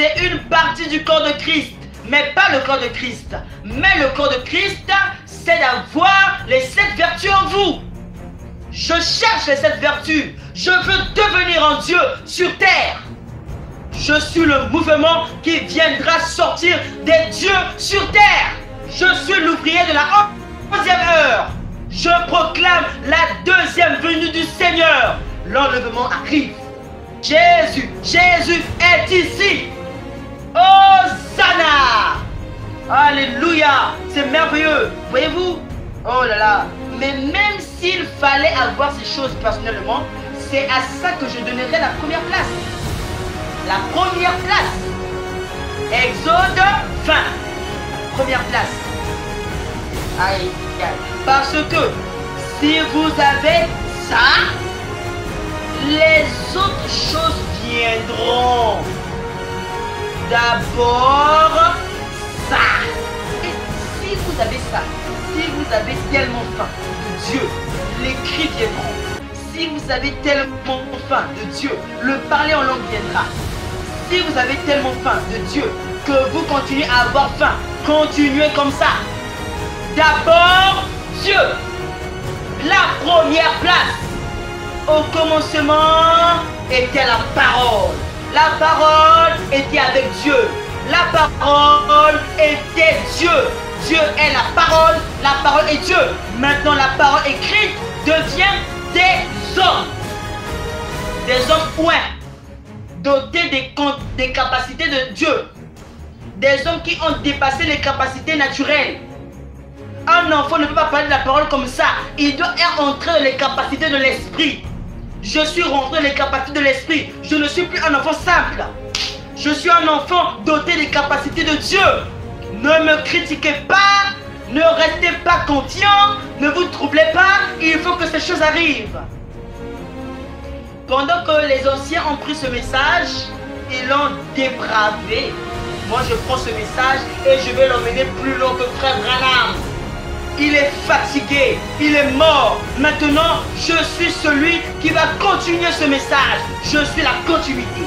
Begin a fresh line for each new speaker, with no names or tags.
c'est une partie du corps de Christ, mais pas le corps de Christ. Mais le corps de Christ, c'est d'avoir les 7 vertus en vous. Je cherche les 7 vertus. Je veux devenir un Dieu sur terre. Je suis le mouvement qui viendra sortir des dieux sur terre. Je suis l'ouvrier de la 11e heure. Je proclame la 2e venue du Seigneur. L'enlèvement arrive. Jésus est ici. Hosanna. Alléluia. C'est merveilleux. Voyez-vous? Oh là là. Mais même s'il fallait avoir ces choses personnellement, c'est à ça que je donnerais la première place. La première place. Exode 20. Première place. Aïe, aïe. Parce que si vous avez ça, les autres choses viendront. D'abord, ça. Et si vous avez ça, si vous avez tellement faim de Dieu, les cris viendront. Si vous avez tellement faim de Dieu, le parler en langue viendra. Si vous avez tellement faim de Dieu que vous continuez à avoir faim, continuez comme ça. D'abord, Dieu. La première place. Au commencement était la parole. La parole était avec Dieu. La parole était Dieu. Dieu est la parole est Dieu. Maintenant la parole écrite devient des hommes. Des hommes ouins, dotés des capacités de Dieu. Des hommes qui ont dépassé les capacités naturelles. Un enfant ne peut pas parler de la parole comme ça. Il doit entrer dans les capacités de l'esprit. Je suis rentré dans les capacités de l'esprit. Je ne suis plus un enfant simple. Je suis un enfant doté des capacités de Dieu. Ne me critiquez pas. Ne restez pas confiants. Ne vous troublez pas. Il faut que ces choses arrivent. Pendant que les anciens ont pris ce message, ils l'ont dépravé. Moi, je prends ce message et je vais l'emmener plus loin que Frère Branham. Il est fatigué, il est mort. Maintenant, je suis celui qui va continuer ce message. Je suis la continuité.